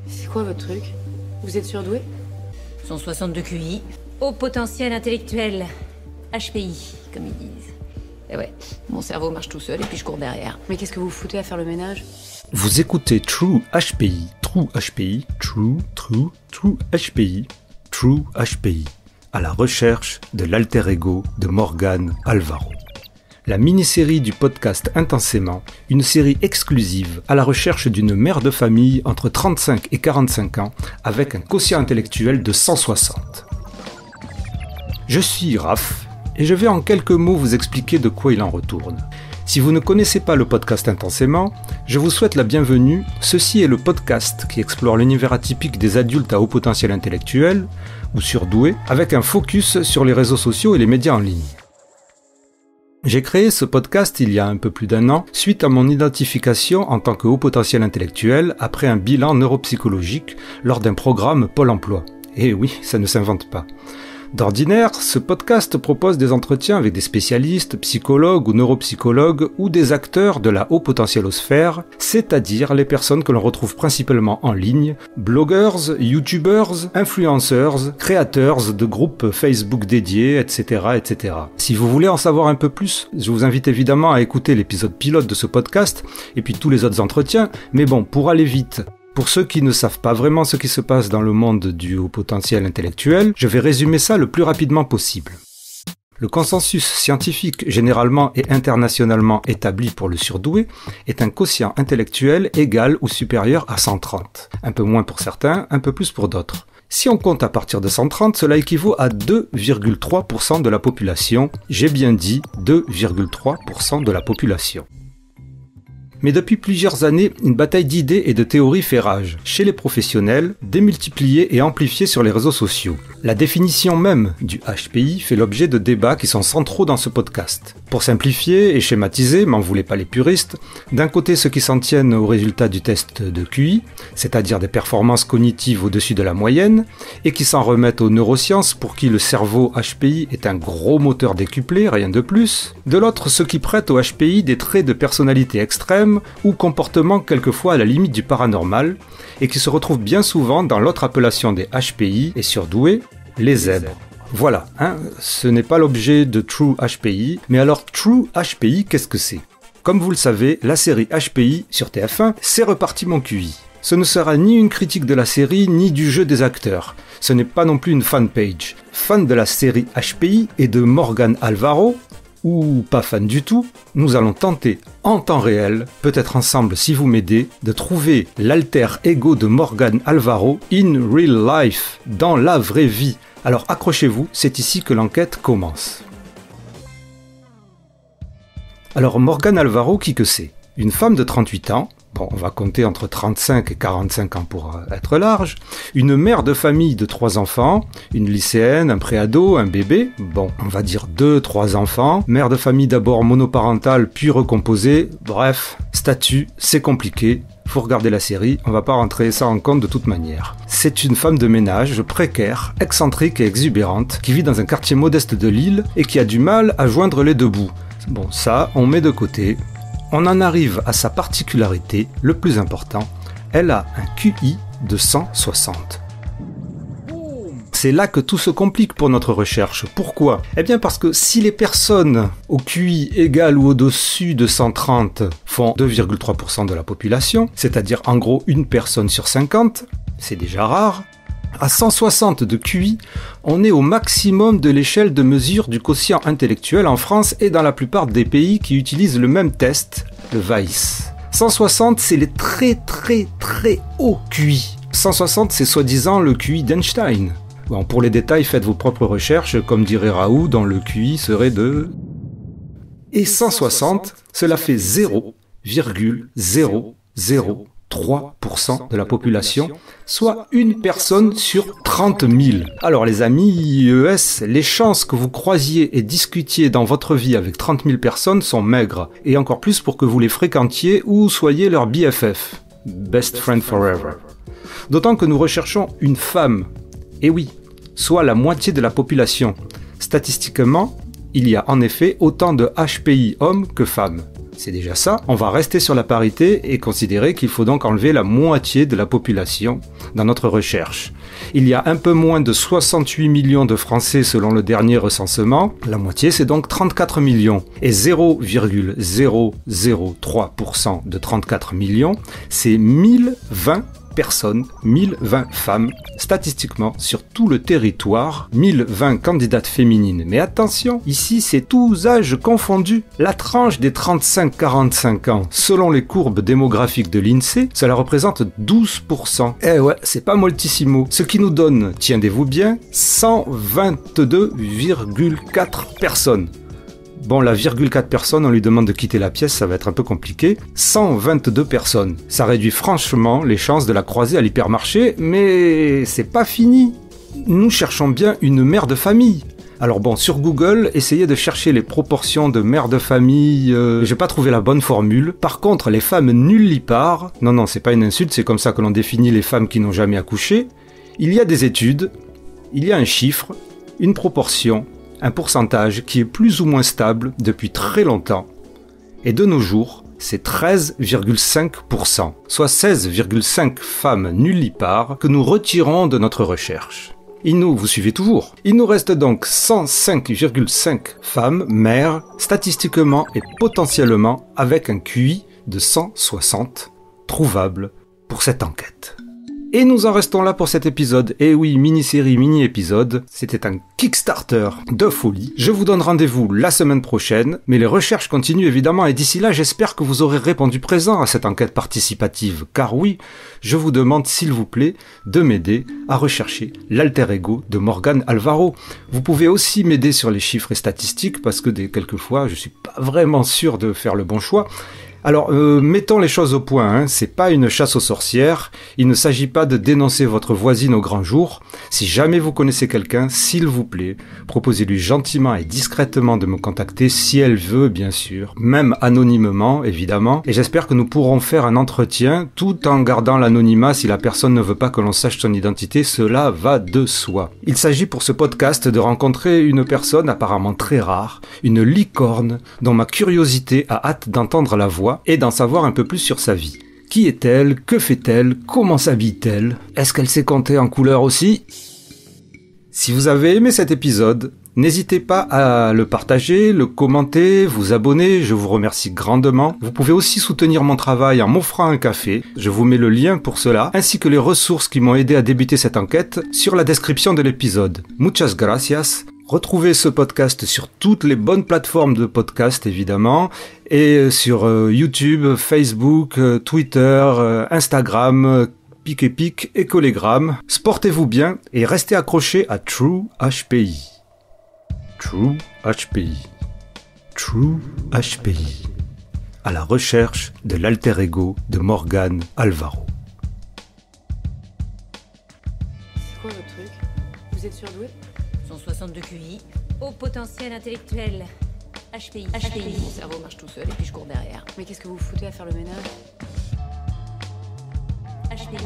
C'est quoi votre truc? Vous êtes surdoué? 162 QI, haut potentiel intellectuel, HPI, comme ils disent. Et ouais, mon cerveau marche tout seul et puis je cours derrière. Mais qu'est-ce que vous foutez à faire le ménage? Vous écoutez True HPI, True HPI, True HPI, True HPI, à la recherche de l'alter ego de Morgane Alvaro. La mini-série du podcast Intensément, une série exclusive à la recherche d'une mère de famille entre 35 et 45 ans avec un quotient intellectuel de 160. Je suis Raph et je vais en quelques mots vous expliquer de quoi il en retourne. Si vous ne connaissez pas le podcast Intensément, je vous souhaite la bienvenue. Ceci est le podcast qui explore l'univers atypique des adultes à haut potentiel intellectuel ou surdoués avec un focus sur les réseaux sociaux et les médias en ligne. J'ai créé ce podcast il y a un peu plus d'1 an suite à mon identification en tant que haut potentiel intellectuel après un bilan neuropsychologique lors d'un programme Pôle emploi. Et oui, ça ne s'invente pas. D'ordinaire, ce podcast propose des entretiens avec des spécialistes, psychologues ou neuropsychologues ou des acteurs de la haut potentielosphère, c'est-à-dire les personnes que l'on retrouve principalement en ligne, blogueurs, youtubeurs, influenceurs, créateurs de groupes Facebook dédiés, etc., etc. Si vous voulez en savoir un peu plus, je vous invite évidemment à écouter l'épisode pilote de ce podcast et puis tous les autres entretiens, mais bon, pour aller vite, pour ceux qui ne savent pas vraiment ce qui se passe dans le monde du haut potentiel intellectuel, je vais résumer ça le plus rapidement possible. Le consensus scientifique généralement et internationalement établi pour le surdoué est un quotient intellectuel égal ou supérieur à 130. Un peu moins pour certains, un peu plus pour d'autres. Si on compte à partir de 130, cela équivaut à 2,3% de la population. J'ai bien dit 2,3% de la population. Mais depuis plusieurs années, une bataille d'idées et de théories fait rage, chez les professionnels, démultipliée et amplifiée sur les réseaux sociaux. La définition même du HPI fait l'objet de débats qui sont centraux dans ce podcast. Pour simplifier et schématiser, m'en voulez pas les puristes, d'un côté ceux qui s'en tiennent aux résultats du test de QI, c'est-à-dire des performances cognitives au-dessus de la moyenne, et qui s'en remettent aux neurosciences pour qui le cerveau HPI est un gros moteur décuplé, rien de plus. De l'autre, ceux qui prêtent au HPI des traits de personnalité extrême ou comportements quelquefois à la limite du paranormal, et qui se retrouvent bien souvent dans l'autre appellation des HPI et surdoués, les zèbres. Voilà, ce n'est pas l'objet de True HPI, mais alors True HPI, qu'est-ce que c'est? Comme vous le savez, la série HPI sur TF1, c'est reparti mon QI. Ce ne sera ni une critique de la série, ni du jeu des acteurs. Ce n'est pas non plus une fanpage. Fan de la série HPI et de Morgane Alvaro, ou pas fan du tout, nous allons tenter, en temps réel, peut-être ensemble si vous m'aidez, de trouver l'alter ego de Morgane Alvaro in real life, dans la vraie vie. Alors accrochez-vous, c'est ici que l'enquête commence. Alors Morgane Alvaro, qui que c'est? Une femme de 38 ans, bon, on va compter entre 35 et 45 ans pour être large, une mère de famille de 3 enfants, une lycéenne, un préado, un bébé, bon, on va dire 2-3 enfants, mère de famille d'abord monoparentale puis recomposée, bref, statut, c'est compliqué, faut regarder la série, on va pas rentrer ça en compte de toute manière. C'est une femme de ménage précaire, excentrique et exubérante, qui vit dans un quartier modeste de Lille et qui a du mal à joindre les deux bouts. Bon, ça, on met de côté. On en arrive à sa particularité, le plus important, elle a un QI de 160. C'est là que tout se complique pour notre recherche. Pourquoi? Eh bien parce que si les personnes au QI égal ou au-dessus de 130 font 2,3% de la population, c'est-à-dire en gros une personne sur 50, c'est déjà rare. À 160 de QI, on est au maximum de l'échelle de mesure du quotient intellectuel en France et dans la plupart des pays qui utilisent le même test, le VAIS. 160, c'est les très hauts QI. 160, c'est soi-disant le QI d'Einstein. Bon, pour les détails, faites vos propres recherches, comme dirait Raoult, dont le QI serait de... Et 160, cela fait 0,003% de la population, soit une personne sur 30 000. Alors les amis IES, les chances que vous croisiez et discutiez dans votre vie avec 30 000 personnes sont maigres, et encore plus pour que vous les fréquentiez ou soyez leur BFF, Best Friend Forever. D'autant que nous recherchons une femme, et oui, soit la moitié de la population. Statistiquement, il y a en effet autant de HPI hommes que femmes. C'est déjà ça. On va rester sur la parité et considérer qu'il faut donc enlever la moitié de la population dans notre recherche. Il y a un peu moins de 68 millions de Français selon le dernier recensement. La moitié, c'est donc 34 millions. Et 0,003% de 34 millions, c'est 1020 personnes, 1020 femmes, statistiquement sur tout le territoire, 1020 candidates féminines. Mais attention, ici c'est tous âges confondus. La tranche des 35-45 ans, selon les courbes démographiques de l'INSEE, cela représente 12%. Eh ouais, c'est pas moltissimo. Ce qui nous donne, tiendez-vous bien, 122,4 personnes. Bon, la virgule 4 personnes, on lui demande de quitter la pièce, ça va être un peu compliqué. 122 personnes. Ça réduit franchement les chances de la croiser à l'hypermarché, mais c'est pas fini. Nous cherchons bien une mère de famille. Alors bon, sur Google, essayez de chercher les proportions de mères de famille, j'ai pas trouvé la bonne formule. Par contre, les femmes nullipares, non, c'est pas une insulte, c'est comme ça que l'on définit les femmes qui n'ont jamais accouché. Il y a des études, il y a un chiffre, une proportion, un pourcentage qui est plus ou moins stable depuis très longtemps. Et de nos jours, c'est 13,5%, soit 16,5 femmes nullipares que nous retirons de notre recherche. Vous suivez toujours. Il nous reste donc 105,5 femmes mères, statistiquement et potentiellement avec un QI de 160, trouvables pour cette enquête. Et nous en restons là pour cet épisode. Et oui, mini-série, mini-épisode, c'était un Kickstarter de folie. Je vous donne rendez-vous la semaine prochaine, mais les recherches continuent évidemment, et d'ici là, j'espère que vous aurez répondu présent à cette enquête participative. Car oui, je vous demande, s'il vous plaît, de m'aider à rechercher l'alter ego de Morgan Alvaro. Vous pouvez aussi m'aider sur les chiffres et statistiques, parce que quelquefois, je suis pas vraiment sûr de faire le bon choix. Alors, mettons les choses au point, c'est pas une chasse aux sorcières, il ne s'agit pas de dénoncer votre voisine au grand jour. Si jamais vous connaissez quelqu'un, s'il vous plaît, proposez-lui gentiment et discrètement de me contacter, si elle veut, bien sûr, même anonymement, évidemment, et j'espère que nous pourrons faire un entretien, tout en gardant l'anonymat si la personne ne veut pas que l'on sache son identité, cela va de soi. Il s'agit pour ce podcast de rencontrer une personne apparemment très rare, une licorne, dont ma curiosité a hâte d'entendre la voix, et d'en savoir un peu plus sur sa vie. Qui est-elle? Que fait-elle? Comment s'habille-t-elle? Est-ce qu'elle sait compter en couleurs aussi? Si vous avez aimé cet épisode, n'hésitez pas à le partager, le commenter, vous abonner, je vous remercie grandement. Vous pouvez aussi soutenir mon travail en m'offrant un café, je vous mets le lien pour cela, ainsi que les ressources qui m'ont aidé à débuter cette enquête sur la description de l'épisode. Muchas gracias. Retrouvez ce podcast sur toutes les bonnes plateformes de podcast, évidemment, et sur YouTube, Facebook, Twitter, Instagram, Pic et Collegram. Sportez-vous bien et restez accrochés à True HPI. True HPI. True HPI. À la recherche de l'alter ego de Morgan Alvaro. C'est quoi votre truc? Vous êtes surdoué? 162 QI, haut potentiel intellectuel, HPI. Mon cerveau marche tout seul et puis je cours derrière. Mais qu'est-ce que vous foutez à faire le ménage? HPI.